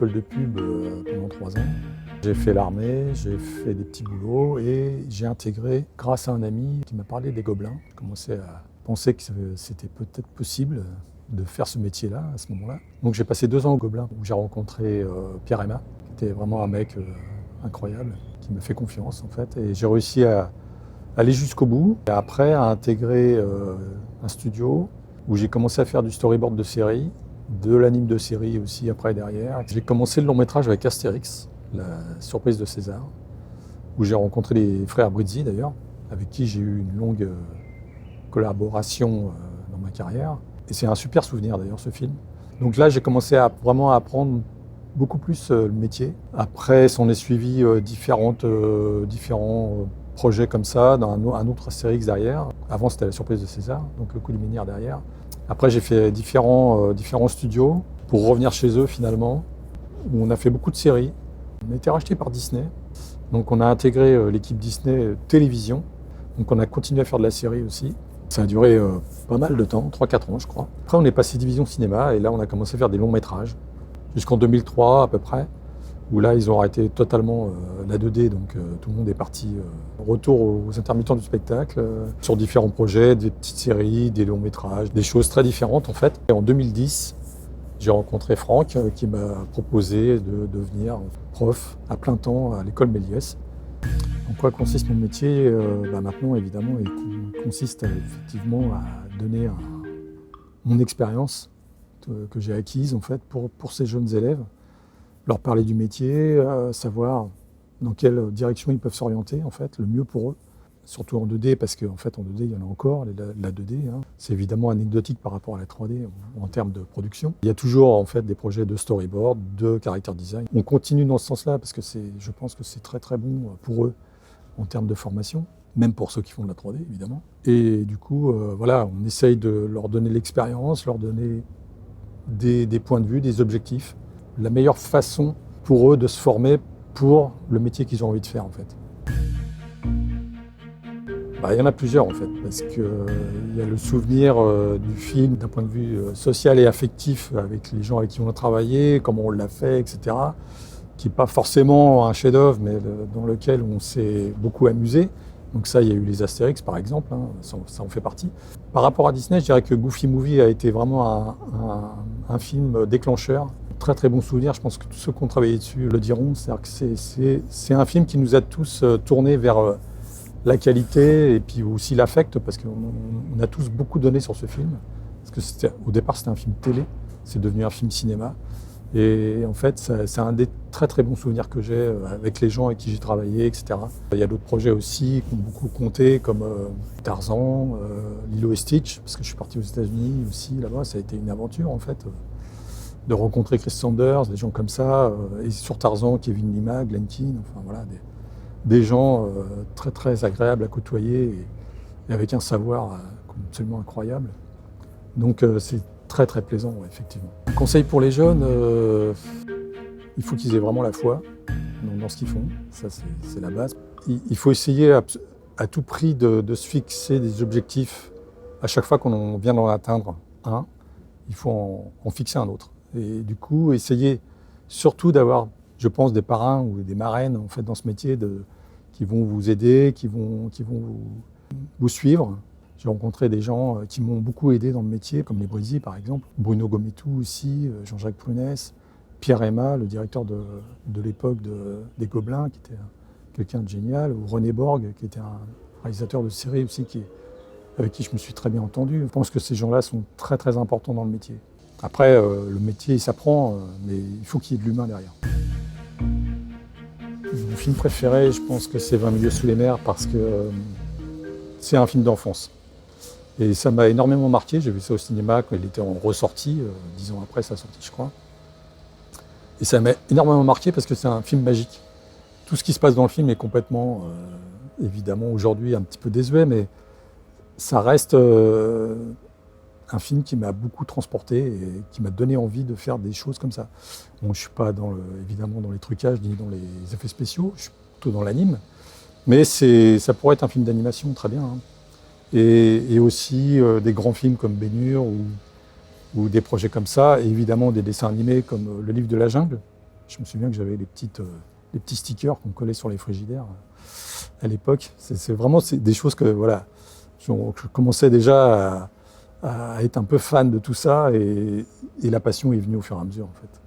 école de pub pendant 3 ans. J'ai fait l'armée, j'ai fait des petits boulots et j'ai intégré, grâce à un ami qui m'a parlé des Gobelins, j'ai commencé à penser que c'était peut-être possible de faire ce métier-là à ce moment-là. Donc j'ai passé 2 ans aux Gobelins où j'ai rencontré Pierre Aima, qui était vraiment un mec incroyable, qui me fait confiance en fait. Et j'ai réussi à aller jusqu'au bout. Et après, à intégrer un studio où j'ai commencé à faire du storyboard de série, de l'anime de série aussi après derrière. J'ai commencé le long métrage avec Astérix, la surprise de César, où j'ai rencontré les frères Brizzi d'ailleurs, avec qui j'ai eu une longue collaboration dans ma carrière. Et c'est un super souvenir d'ailleurs ce film. Donc là j'ai commencé à vraiment apprendre beaucoup plus le métier. Après s'en est suivi différents projets comme ça, dans un autre Astérix derrière. Avant c'était la surprise de César, donc le coup du Menhir derrière. Après j'ai fait différents studios pour revenir chez eux finalement, où on a fait beaucoup de séries. On a été racheté par Disney, donc on a intégré l'équipe Disney Télévision, donc on a continué à faire de la série aussi. Ça a duré pas mal de temps, 3-4 ans je crois. Après on est passé division cinéma et là on a commencé à faire des longs métrages, jusqu'en 2003 à peu près, où là ils ont arrêté totalement la 2D, donc tout le monde est parti. Retour aux intermittents du spectacle, sur différents projets, des petites séries, des longs métrages, des choses très différentes en fait. Et en 2010, j'ai rencontré Franck qui m'a proposé de devenir prof à plein temps à l'école Méliès. En quoi consiste mon métier maintenant évidemment, il consiste effectivement à donner mon expérience que j'ai acquise en fait pour ces jeunes élèves, leur parler du métier, savoir dans quelle direction ils peuvent s'orienter en fait, le mieux pour eux. Surtout en 2D, parce qu'en fait en 2D il y en a encore, la 2D. C'est évidemment anecdotique par rapport à la 3D en termes de production. Il y a toujours en fait des projets de storyboard, de character design. On continue dans ce sens-là parce que je pense que c'est très très bon pour eux en termes de formation, même pour ceux qui font de la 3D évidemment. Et du coup, voilà, on essaye de leur donner l'expérience, leur donner des points de vue, des objectifs, la meilleure façon pour eux de se former pour le métier qu'ils ont envie de faire en fait. Il y en a plusieurs en fait, parce qu'il y a le souvenir du film d'un point de vue social et affectif avec les gens avec qui on a travaillé, comment on l'a fait, etc. Qui n'est pas forcément un chef-d'œuvre, mais dans lequel on s'est beaucoup amusé. Donc ça, il y a eu les Astérix par exemple, ça en fait partie. Par rapport à Disney, je dirais que Goofy Movie a été vraiment un film déclencheur. Très très bon souvenir, je pense que tous ceux qui ont travaillé dessus le diront. C'est-à-dire que c'est un film qui nous a tous tournés vers la qualité et puis aussi l'affect, parce qu'on a tous beaucoup donné sur ce film. Parce que au départ c'était un film télé, c'est devenu un film cinéma. Et en fait c'est un des très très bons souvenirs que j'ai avec les gens avec qui j'ai travaillé, etc. Il y a d'autres projets aussi qui ont beaucoup compté, comme Tarzan, Lilo et Stitch, parce que je suis parti aux États-Unis aussi, là-bas, ça a été une aventure en fait. De rencontrer Chris Sanders, des gens comme ça, et sur Tarzan, Kevin Lima, Glenn Keane, enfin voilà, des gens très très agréables à côtoyer et avec un savoir absolument incroyable. Donc c'est très très plaisant, ouais, effectivement. Un conseil pour les jeunes, il faut qu'ils aient vraiment la foi dans ce qu'ils font, ça c'est la base. Il faut essayer à tout prix de se fixer des objectifs. À chaque fois qu'on vient d'en atteindre un, il faut en fixer un autre. Et du coup, essayer surtout d'avoir, je pense, des parrains ou des marraines en fait, dans ce métier qui vont vous aider, qui vont vous suivre. J'ai rencontré des gens qui m'ont beaucoup aidé dans le métier, comme les Brizzi par exemple, Bruno Gometou aussi, Jean-Jacques Prunès, Pierre Aima, le directeur de l'époque des Gobelins, qui était quelqu'un de génial, ou René Borg, qui était un réalisateur de série aussi, avec qui je me suis très bien entendu. Je pense que ces gens-là sont très très importants dans le métier. Après, le métier, il s'apprend, mais il faut qu'il y ait de l'humain derrière. Mon film préféré, je pense que c'est 20 milieux sous les mers, parce que c'est un film d'enfance. Et ça m'a énormément marqué. J'ai vu ça au cinéma quand il était en ressortie, 10 ans après sa sortie, je crois. Et ça m'a énormément marqué parce que c'est un film magique. Tout ce qui se passe dans le film est complètement, évidemment, aujourd'hui un petit peu désuet, mais ça reste un film qui m'a beaucoup transporté et qui m'a donné envie de faire des choses comme ça. Bon, je ne suis pas évidemment dans les trucages ni dans les effets spéciaux, je suis plutôt dans l'anime, mais ça pourrait être un film d'animation très bien. Et aussi des grands films comme Ben-Hur ou des projets comme ça, et évidemment des dessins animés comme Le Livre de la Jungle, Je me souviens que j'avais les petits stickers qu'on collait sur les frigidaires à l'époque. C'est vraiment des choses que voilà, je commençais déjà à être un peu fan de tout ça et la passion est venue au fur et à mesure en fait.